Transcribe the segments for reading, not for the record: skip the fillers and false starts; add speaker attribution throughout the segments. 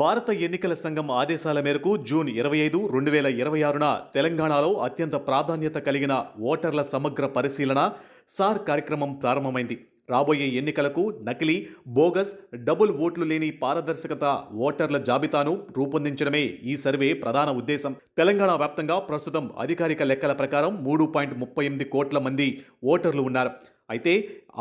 Speaker 1: భారత ఎన్నికల సంఘం ఆదేశాల మేరకు జూన్ 25, 2026న తెలంగాణలో అత్యంత ప్రాధాన్యత కలిగిన ఓటర్ల సమగ్ర పరిశీలన సార్ కార్యక్రమం ప్రారంభమైంది. రాబోయే ఎన్నికలకు నకిలీ, బోగస్, డబుల్ ఓట్లు లేని పారదర్శకత ఓటర్ల జాబితాను రూపొందించడమే ఈ సర్వే ప్రధాన ఉద్దేశం. తెలంగాణ వ్యాప్తంగా ప్రస్తుతం అధికారిక లెక్కల ప్రకారం 3.38 కోట్ల మంది ఓటర్లు ఉన్నారు. అయితే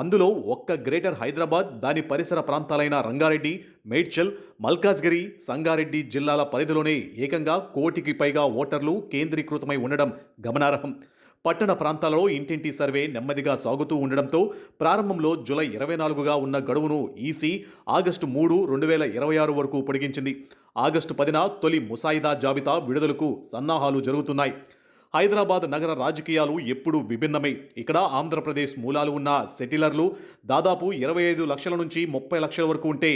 Speaker 1: అందులో ఒక్క గ్రేటర్ హైదరాబాద్, దాని పరిసర ప్రాంతాలైన రంగారెడ్డి, మేడ్చల్, మల్కాజ్గిరి, సంగారెడ్డి జిల్లాల పరిధిలోనే ఏకంగా 1 కోటికి పైగా ఓటర్లు కేంద్రీకృతమై ఉండడం గమనార్హం. పట్టణ ప్రాంతాలలో ఇంటింటి సర్వే నెమ్మదిగా సాగుతూ ఉండడంతో ప్రారంభంలో జూలై 24గా ఉన్న గడువును ఈసీ ఆగస్టు 3, 2026 వరకు పొడిగించింది. ఆగస్టు 10న తొలి ముసాయిదా జాబితా విడుదలకు సన్నాహాలు జరుగుతున్నాయి. హైదరాబాద్ నగర రాజకీయాలు ఎప్పుడూ విభిన్నమే. ఇక్కడ ఆంధ్రప్రదేశ్ మూలాలు ఉన్న సెటిలర్లు దాదాపు 25 లక్షల నుంచి 30 లక్షల వరకు ఉంటే,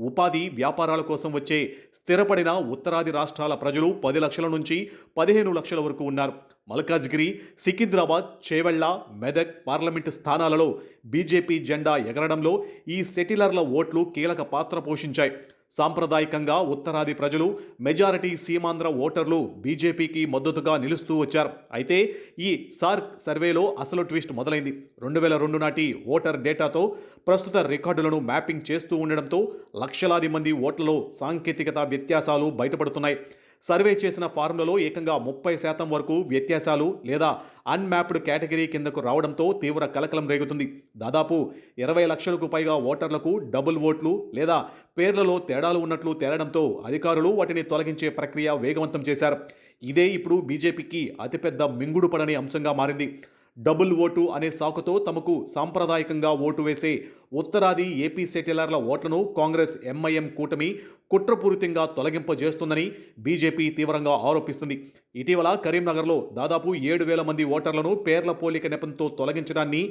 Speaker 1: ఉపాధి, వ్యాపారాల కోసం వచ్చే స్థిరపడిన ఉత్తరాది రాష్ట్రాల ప్రజలు 10 లక్షల నుంచి 15 లక్షల వరకు ఉన్నారు. మల్కాజ్గిరి, సికింద్రాబాద్, చేవెళ్ల, మెదక్ పార్లమెంటు స్థానాలలో బీజేపీ జెండా ఎగరడంలో ఈ సెటిలర్ల ఓట్లు కీలక పాత్ర పోషించాయి. సాంప్రదాయకంగా ఉత్తరాది ప్రజలు, మెజారిటీ సీమాంధ్ర ఓటర్లు బీజేపీకి మద్దతుగా నిలుస్తూ వచ్చారు. అయితే ఈ సార్ సర్వేలో అసలు ట్విస్ట్ మొదలైంది. 2002 నాటి ఓటర్ డేటాతో ప్రస్తుత రికార్డులను మ్యాపింగ్ చేస్తూ ఉండడంతో లక్షలాది మంది ఓట్లలో సాంకేతికత వ్యత్యాసాలు బయటపడుతున్నాయి. సర్వే చేసిన ఫార్ములలో ఏకంగా 30% వరకు వ్యత్యాసాలు లేదా అన్మ్యాప్డ్ కేటగిరీ కిందకు రావడంతో తీవ్ర కలకలం రేగుతుంది. దాదాపు 20 లక్షలకు పైగా ఓటర్లకు డబుల్ ఓట్లు లేదా పేర్లలో తేడాలు ఉన్నట్లు తేలడంతో అధికారులు వాటిని తొలగించే ప్రక్రియ వేగవంతం చేశారు. ఇదే ఇప్పుడు బీజేపీకి అతిపెద్ద మింగుడు పడని అంశంగా మారింది. డబుల్ ఓటు అనే సాకుతో తమకు సాంప్రదాయకంగా ఓటు వేసే ఉత్తరాది ఏపీ సెటిలర్ల ఓట్లను కాంగ్రెస్, ఎంఐఎం కూటమి కుట్రపూరితంగా తొలగింపజేస్తుందని బీజేపీ తీవ్రంగా ఆరోపిస్తుంది. ఇటీవల కరీంనగర్లో దాదాపు 7,000 మంది ఓటర్లను పేర్ల పోలిక నెపంతో తొలగించడాన్ని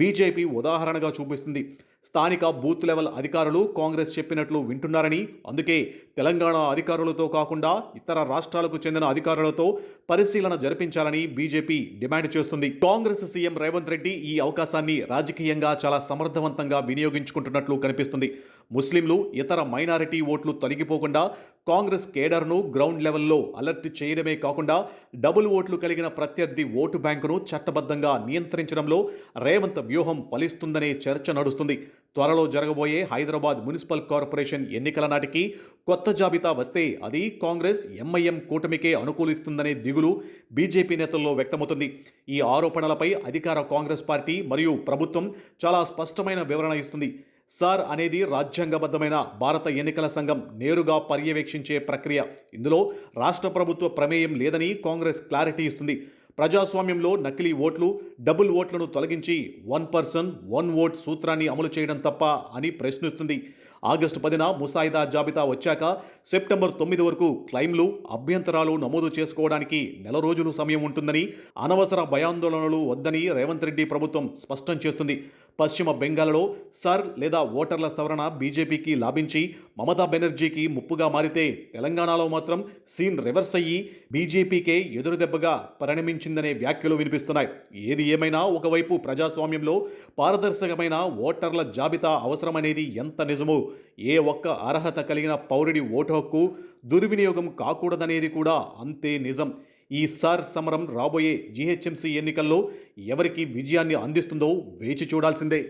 Speaker 1: బీజేపీ ఉదాహరణగా చూపిస్తుంది. స్థానిక బూత్ లెవెల్ అధికారులు కాంగ్రెస్ చెప్పినట్లు వింటున్నారని, అందుకే తెలంగాణ అధికారులతో కాకుండా ఇతర రాష్ట్రాలకు చెందిన అధికారులతో పరిశీలన జరిపించాలని బీజేపీ డిమాండ్ చేస్తుంది. కాంగ్రెస్ సీఎం రేవంత్ రెడ్డి ఈ అవకాశాన్ని రాజకీయంగా చాలా సమర్థవంతంగా వినియోగించుకుంటున్నట్లు కనిపిస్తుంది. ముస్లింలు, ఇతర మైనారిటీ ఓట్లు తొలగిపోకుండా కాంగ్రెస్ కేడర్ను గ్రౌండ్ లెవెల్లో అలర్ట్ చేయడమే కాకుండా డబుల్ ఓట్లు కలిగిన ప్రత్యర్థి ఓటు బ్యాంకును చట్టబద్ధంగా నియంత్రించడంలో రేవంత్ వ్యూహం ఫలిస్తుందనే చర్చ నడుస్తుంది. త్వరలో జరగబోయే హైదరాబాద్ మున్సిపల్ కార్పొరేషన్ ఎన్నికల నాటికి కొత్త జాబితా వస్తే అది కాంగ్రెస్, ఎంఐఎం కూటమికే అనుకూలిస్తుందనే దిగులు బీజేపీ నేతల్లో వ్యక్తమవుతుంది. ఈ ఆరోపణలపై అధికార కాంగ్రెస్ పార్టీ మరియు ప్రభుత్వం చాలా స్పష్టమైన వివరణ ఇస్తుంది. సార్ అనేది రాజ్యాంగబద్ధమైన భారత ఎన్నికల సంఘం నేరుగా పర్యవేక్షించే ప్రక్రియ. ఇందులో రాష్ట్ర ప్రభుత్వ ప్రమేయం లేదని కాంగ్రెస్ క్లారిటీ ఇస్తుంది. ప్రజాస్వామ్యంలో నకిలీ ఓట్లు, డబుల్ ఓట్లను తొలగించి 1 పర్సన్ 1 ఓట్ సూత్రాన్ని అమలు చేయడం తప్ప అని ప్రశ్నిస్తుంది. ఆగస్టు 10న ముసాయిదా జాబితా వచ్చాక సెప్టెంబర్ 9 వరకు క్లెయిమ్లు, అభ్యంతరాలు నమోదు చేసుకోవడానికి నెల రోజులు సమయం ఉంటుందని, అనవసర భయాందోళనలు వద్దని రేవంత్ రెడ్డి ప్రభుత్వం స్పష్టం చేస్తుంది. పశ్చిమ బెంగాల్లో సార్ లేదా ఓటర్ల సవరణ బీజేపీకి లాభించి మమతా బెనర్జీకి ముప్పుగా మారితే, తెలంగాణలో మాత్రం సీన్ రివర్స్ అయ్యి బీజేపీకే ఎదురుదెబ్బగా పరిణమించిందనే వ్యాఖ్యలు వినిపిస్తున్నాయి. ఏది ఏమైనా ఒకవైపు ప్రజాస్వామ్యంలో పారదర్శకమైన ఓటర్ల జాబితా అవసరమనేది ఎంత నిజమో, ఏ ఒక్క అర్హత కలిగిన పౌరుడి ఓటు హక్కు దుర్వినియోగం కాకూడదనేది కూడా అంతే నిజం. ఈ సార్ సమరం రాబోయే జీహెచ్ఎంసీ ఎన్నికల్లో ఎవరికి విజయాన్ని అందిస్తుందో వేచి చూడాల్సిందే.